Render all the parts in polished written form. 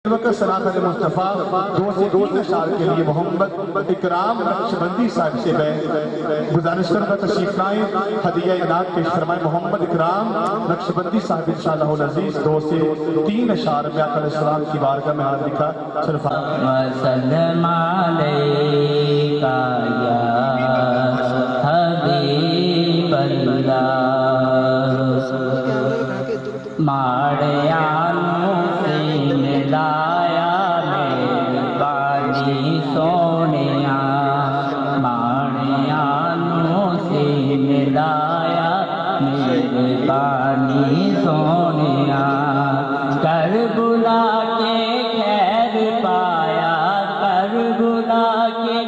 وقت صلاۃ مصطفیٰ دو سے تین اشعار کے لیے محمد اکرام نقشبندی صاحب سے میں گزارش کروں گا تشریف لائیں، ہدیہ انعام پیش فرمائیں۔ محمد اکرام نقشبندی صاحب انشاءاللہ العزیز دو سے تین اشعار میں آقا علیہ السلام کی بارگاہ میں حاضری کا شرف وسلم علیکہ یا حبیب اللہ ماڑیانوں سے ملایا مہربانی سونیا، ماڑیانوں سے ملایا مہربانی سونیا، کربلا کے خیر پایا، کربلا کے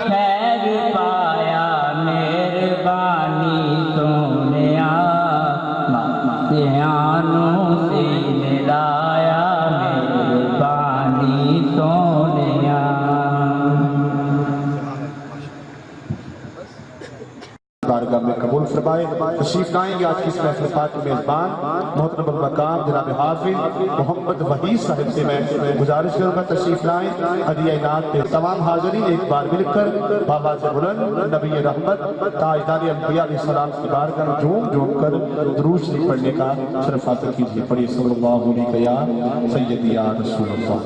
خیر پایا مہربانی سونیا، مہانوں سے ملایا مہربانی سونیا۔ بارگاہ میں قبول فرمائے۔ تشریف لائیں گے آج کی اس محفل پاک کے میزبان محترم المقام جناب حافظ محمد وحید صاحب سے میں گزارش کروں گا تشریف لائیں، ہدیہ انعام پہ تمام حاضرین ایک بار مل کر بابا سے بلند نبی رحمت تاجدار انبیاء علیہ السلام کی بارگاہ میں جھوم جھوم کر درود شریف پڑھنے کا شرف حاصل کیجیے۔ پڑھیے صلی اللہ علیہ یا سیدی یا رسول اللہ۔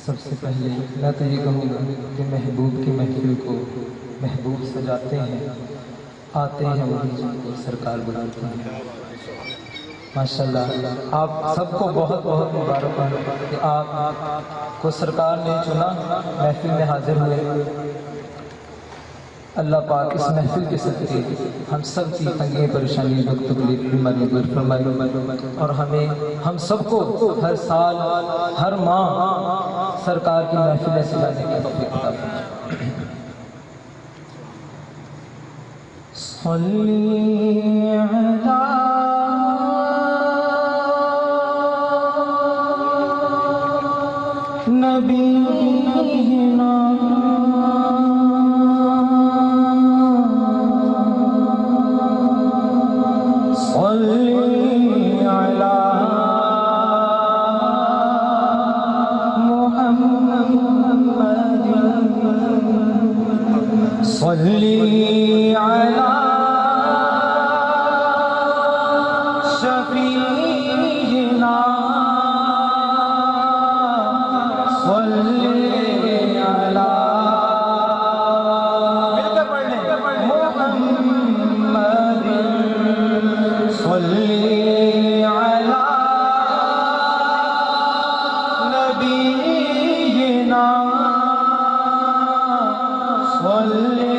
سب سے پہلے میں تو یہ کہوں گا کہ محبوب کی محفل کو محبوب سجاتے ہیں، آتے ہیں وہی جن کو سرکار بلاتے ہیں۔ ماشاءاللہ آپ سب کو بہت بہت مبارکباد کہ آپ کو سرکار نے چنا، محفل میں حاضر ہوئے۔ اللہ پاک اس محفل کے صدقے ہم سب کی تنگیں پریشانی دکھ تکلیف بیماری دور فرمائے، اور ہم سب کو ہر سال ہر ماہ سرکار کی محفلیں سجانے کی توفیق عطا فرمائے۔ صلی علی نبینا صلی علی شفیعنا صلی علی محمد صلی علی نبینا صلی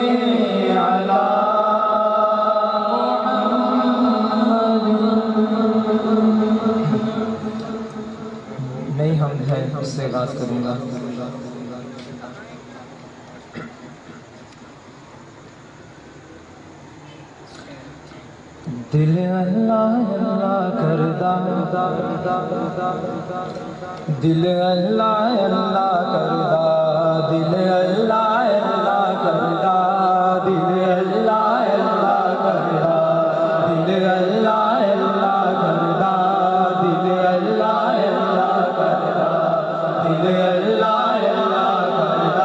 نہیں ہم ہے اس سے آغاز کروں گا۔ دل اللہ اللہ کردا، دل اللہ اللہ کردا، دل اللہ اللہ کردا، دل اللہ اللہ کردا، دل اللہ اللہ کردا، دل اللہ اللہ کردا، دل اللہ اللہ کردا،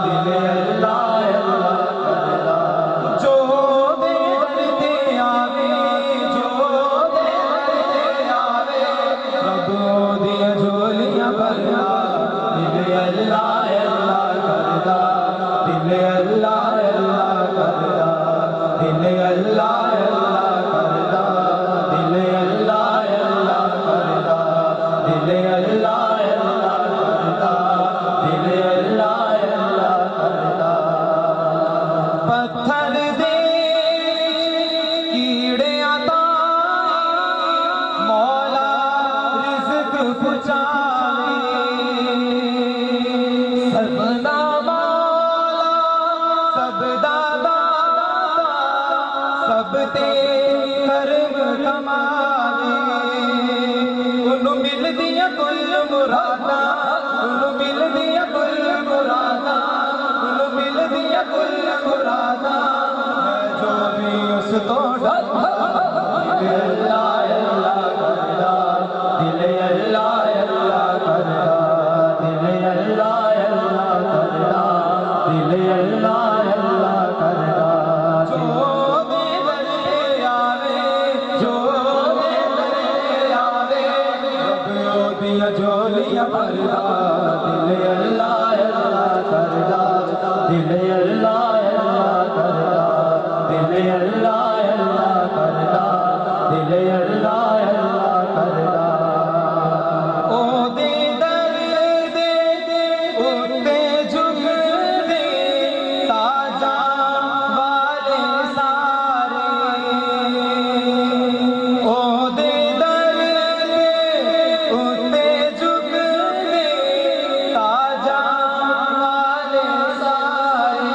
دل اللہ اللہ کردا، جو دے تے آوے، جو دے آوے، رب دی جھولیاں بھردا، دل اللہ اللہ کردا، دل اللہ اللہ کردا، دل اللہ اللہ کردا، دل اللہ اللہ کردا، دل اللہ اللہ کردا، دل اللہ اللہ کردا۔ پتھر دے کیڑیاں تائیں مولا رزق پہنچاوے، سب دا مولا سب دا داتا، سب تے کرم کماوے، انہوں مل دیا کل مراداں، انہوں مل دیا کل مراداں، انہوں مل دیا کل مراداں، میں جو بھی اس تو ڈر جھولیاں بھردا دل اللہ اللہ کردا دل اللہ اللہ کردا دل اللہ اللہ کردا دل اللہ اللہ کردا او دے درد اتے جھک دے تاجاں والے سارے او دے درد اتے جھک دے تاجاں والے سارے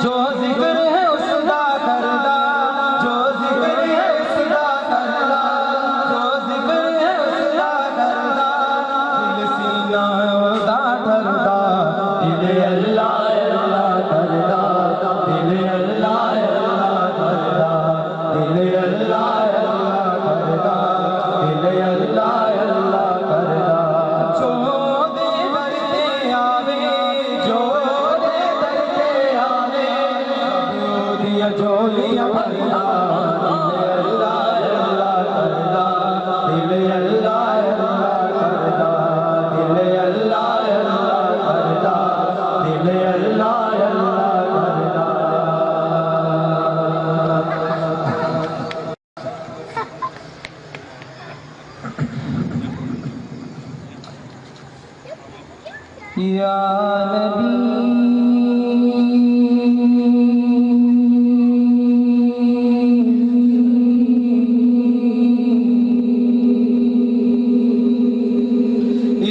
جو ذکر ہے اس کا کردا جو ذکر ہے اس کا کردا جو ذکر ہے اس کا کردا دل سینہ دا کردا دل اللہ اللہ کردا دل اللہ اللہ کردا دل اللہ اللہ کردا دل اللہ اللہ کردا جو دے درتے آوے جو دے درتے آوے دیا جھولیاں بھردا دل اللہ اللہ کردا دل اللہ اللہ کردا دل اللہ اللہ کردا دل اللہ اللہ کردا یا نبی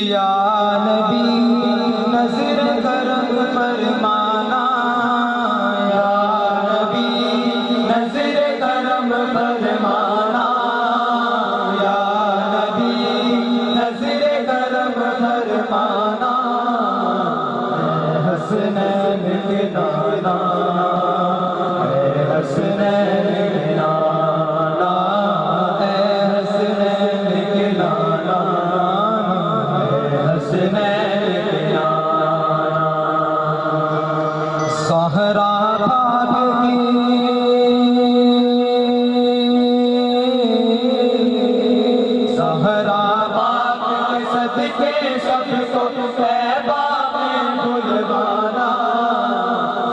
یا نبی نظر کرم فرمانا یا نبی نظر کرم فرمانا یا نبی نظر کرم فرمانا حسنین کے نانا اے حسنین کے نانا اے حسنین کے نانا اے حسنین کے نانا سہرا پاک سہرا پاک کے صدقے سب کو طیبہ میں بلوانا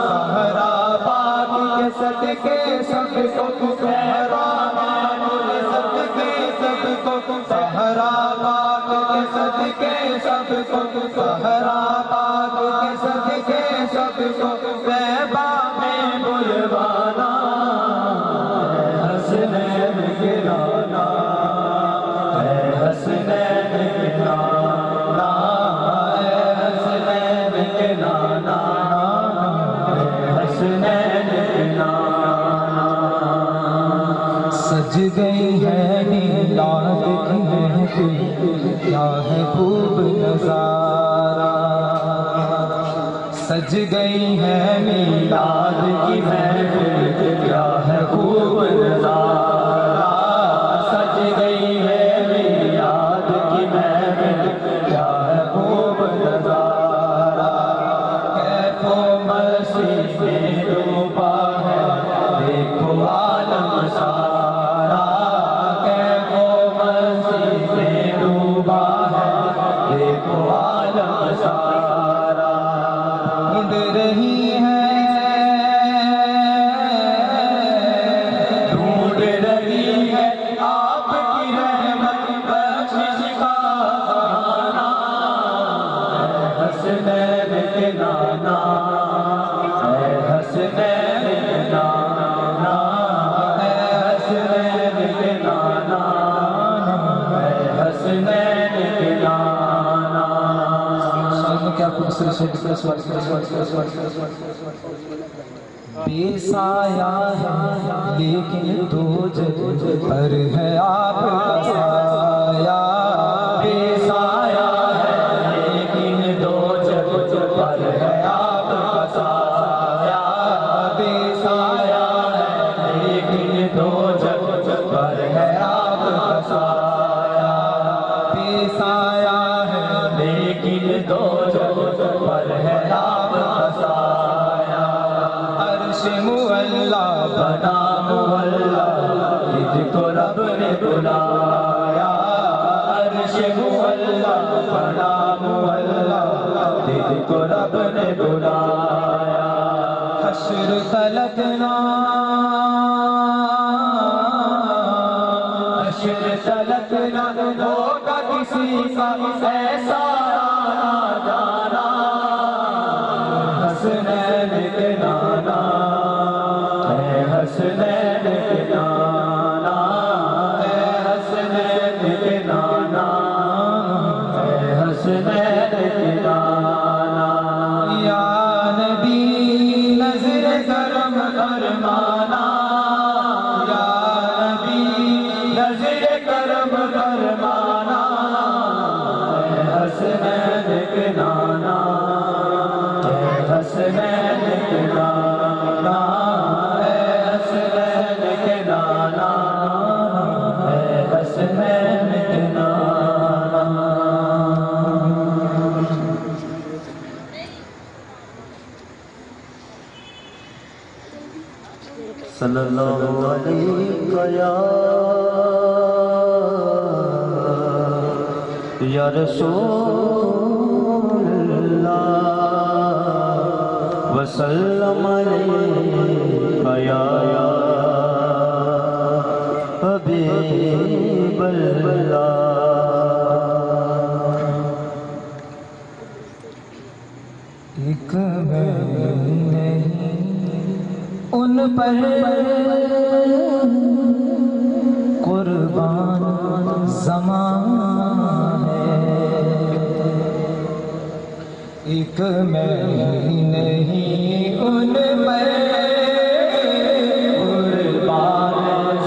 سہرا پاک کے صدقے سب کو طیبہ میں صدقے سب کو سہرا پاک کے صدقے سب کو سہرا پاک کے صدقے سب کو طیبہ میں بلوانا اے حسنین کے نانا اے حسنین کے نانا اے حسنین کے نانا اے حسنین کے نانا سج گئی ہے میلاد کی محفل کیا ہے خوب نظارہ سج گئی ہے میلاد کی محفل کیا ہے خوب نظارہ سج گئی ہے میلاد کی محفل کیا ہے خوب نظارہ کیف و مسیح میں ڈوبا ہے دیکھو عالم سارا کیف و مسیح میں ڈوبا ہے دیکھو عالم سارا اند رہی ہے ڈھونڈ رہی ہے آپ کی رحمت بخشش کا خزانہ اے حسنین کے نانا اے حسنین کے نانا اے حسنین کے نانا اے حسنین کے نانا کیا خوبصورت سے بے سایہ ہے لیکن دو جگ پر ہے آپ کا سایہ بے سایہ ہے لیکن دو جگ پر ہے آپ کا سایہ بے سایہ ہے لیکن دو جگ پر ہے آپ کا سایہ بے سایہ ہے لیکن دو جگ پر ہے آپ کا سایہ عرش معلا بنا معلا جس کو رب نے بلایا عرش محلہ بڑا محلہ دل کو رب نے بلایا حشر تلکنا حشر تلکنا ہوگا کسی کا ایسا جانا حسنین کے نانا اے حسنین کے نانا اے حسنین کے نانا اے حسنین کے نانا یا نبی نظر کرم فرمانا یا نبی نظر کرم فرمانا اے حسنین کے نانا حسنین کے نانا اے حسنین کے نانا اے حسنین کے نانا صلی اللہ علیہ یا رسول اللہ وسلم علیہ یا حبیب اللہ ایک میں نہیں ان پر قربان زمان ہے ایک میں نہیں ان پر قربان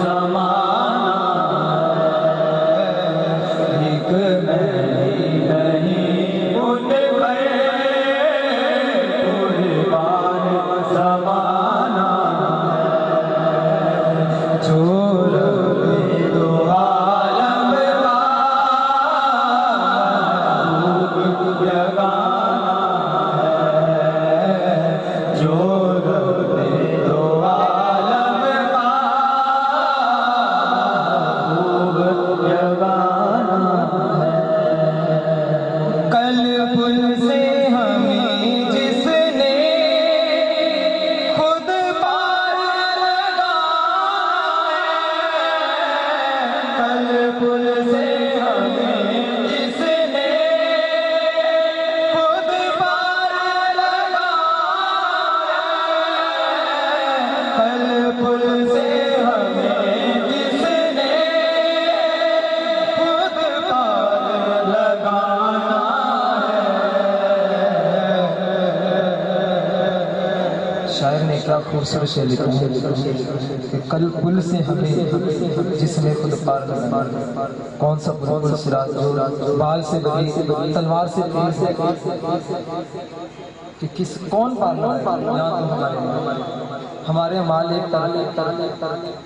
زمانہ ایک میں نہیں ان پر قربان زمانہ جو رب دو عالم کا خوب جگانا جو رب دو عالم کا خوب جگانا ہے کل پل سے ہمیں جس نے خود پار لگایا کل پل سے ہمیں جس نے خود پار لگایا کل پل سے ہمیں جس نے خود پار لگانا شاعر نے کیا خوبصورت شعر لکھا ہے کہ کل پل سے ہمیں جس نے خود پار لگایا کون سا پل سراج جو بال سے بڑی تلوار سے تیز ہے کہ کس کون پار لگایا یہاں تو ہمارے مالک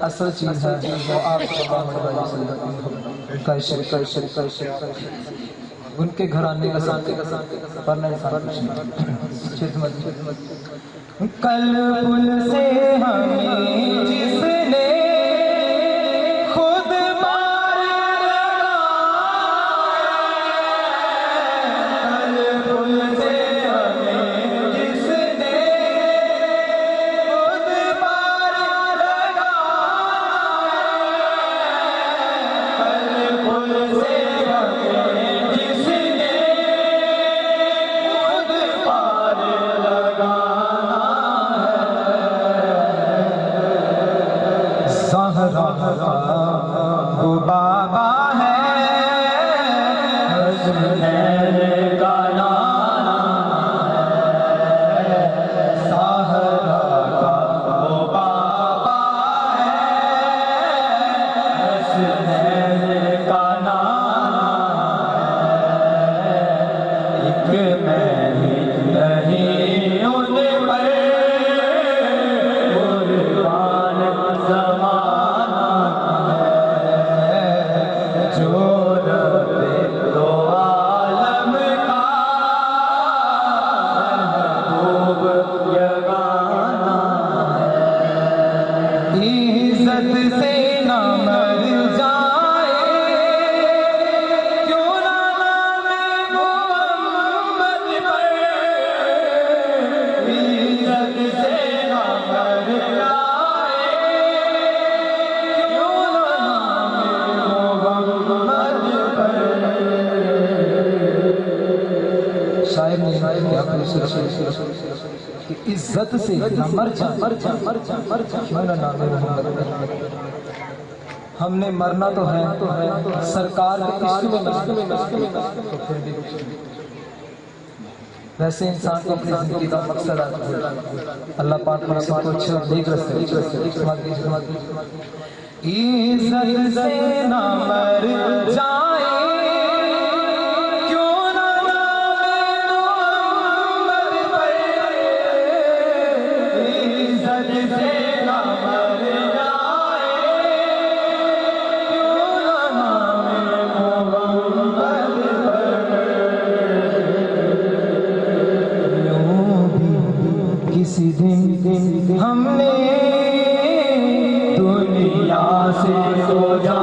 اصل چیز ہے وہ آپ صلی اللہ علیہ وسلم کا عشق ان کے گھرانے کا ساتھ ورنہ انسان کچھ نہیں خدمت کل پل سے ہمیں جس نے خود پار لگایا کل پل سے ہمیں جس نے خود پار لگایا کل پل سے ہمیں جس نے خود پار لگانا وہ بابا ہے حسنین کا نانا ہے سہرا کا وہ بابا ہے حسنین کا نانا ہے ایک میں نہیں ان پر قربان زمانہ شاعر نے کیا خوبصورت کہ عزت سے نہ مر جا کیوں نہ نام محمد۔ ہم نے مرنا تو ہے سرکار کے عشق میں مرنا تو پھر بھی ویسے انسان کو اپنی زندگی کا مقصد آتا ہے۔ اللہ پاک ہم سب کو اچھے اور نیک راستے عزت سے نہ مر جائے کیوں نہ نام محمد پڑھے، عزت سے نہ مر جائے کیوں نہ نام محمد پڑھے۔ یوں بھی کسی دن ہم نے دنیا سے سو جا